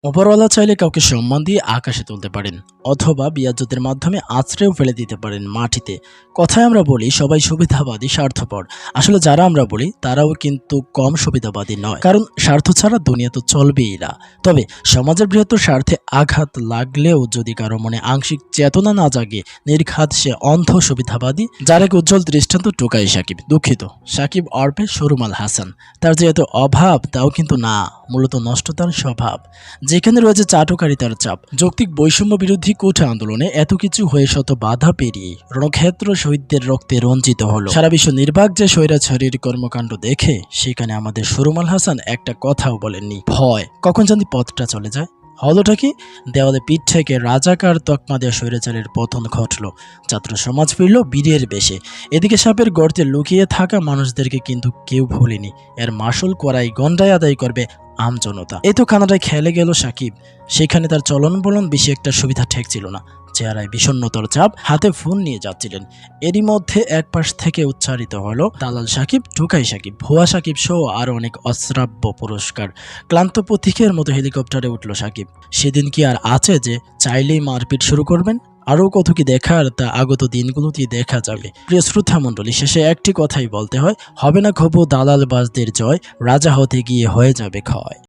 ওপরওয়ালা চাইলে কাউকে সম্মান দিয়ে আকাশে তুলতে পারেন, অথবা বিয়াজ্জতের মাধ্যমে আছড়েও ফেলে দিতে পারেন মাটিতে। কথায় আমরা বলি সবাই সুবিধাবাদী, স্বার্থপর। আসলে যারা আমরা বলি তারাও কিন্তু কম সুবিধাবাদী নয়, কারণ স্বার্থ ছাড়া দুনিয়া তো চলবেই না। তবে সমাজের বৃহত্তর স্বার্থে আঘাত লাগলেও যদি কারো মনে আংশিক চেতনা না জাগে, নির্ঘাত সে অন্ধ সুবিধাবাদী, যার এক উজ্জ্বল দৃষ্টান্ত টোকাই সাকিব। দুঃখিত, সাকিব অর্পে সরুমাল হাসান। তার যে এত অভাব তাও কিন্তু না, মূলত নষ্ট তার স্বভাব। যেখানে রয়েছে চাটুকারিতার চাপ, যৌক্তিক বৈষম্য বিরোধী কোঠা আন্দোলনে এত কিছু হয়ে শত বাধা পেরিয়ে রণক্ষেত্র শহীদদের রক্তে রঞ্জিত হলো। সারা বিশ্ব নির্বাক যে স্বৈরাচারীর কর্মকাণ্ড দেখে, সেখানে আমাদের সরুমাল হাসান একটা কথাও বলেননি, ভয় কখন জানি পথটা চলে যায়। হলোটা কি? দেওয়ালে পিঠ থেকে রাজাকার তকমা দেওয়া স্বৈরাচারের পতন ঘটল, ছাত্র সমাজ ফিরল বীরের বেশে। এদিকে সাপের গর্তে লুকিয়ে থাকা মানুষদেরকে কিন্তু কেউ ভুলেনি। এর মাসুল করাই গন্ডায় আদায় করবে আমজনতা। এই তো কানাডায় খেলে গেল সাকিব, সেখানে তার চলন বলন বেশি একটা সুবিধা ঠেকছিল না। চেহারায় বিষণ্ণতার চাপ, হাতে ফোন নিয়ে যাচ্ছিলেন। এরই মধ্যে এক পাশ থেকে উচ্চারিত হলো দালাল সাকিব, টোকাই সাকিব, ভুয়া সাকিব সহ আরো অনেক অশ্রাব্য পুরস্কার। ক্লান্ত পথিকের মতো হেলিকপ্টারে উঠল সাকিব। সেদিন কি আর আছে যে চাইলেই মারপিট শুরু করবেন? আরও কত কি দেখার তা আগত দিনগুলোতেই দেখা যাবে। প্রিয় শ্রোতা মণ্ডলী, শেষে একটি কথাই বলতে হয়, হবে না খবু দালালবাজদের জয়, রাজা হতে গিয়ে হয়ে যাবে ক্ষয়।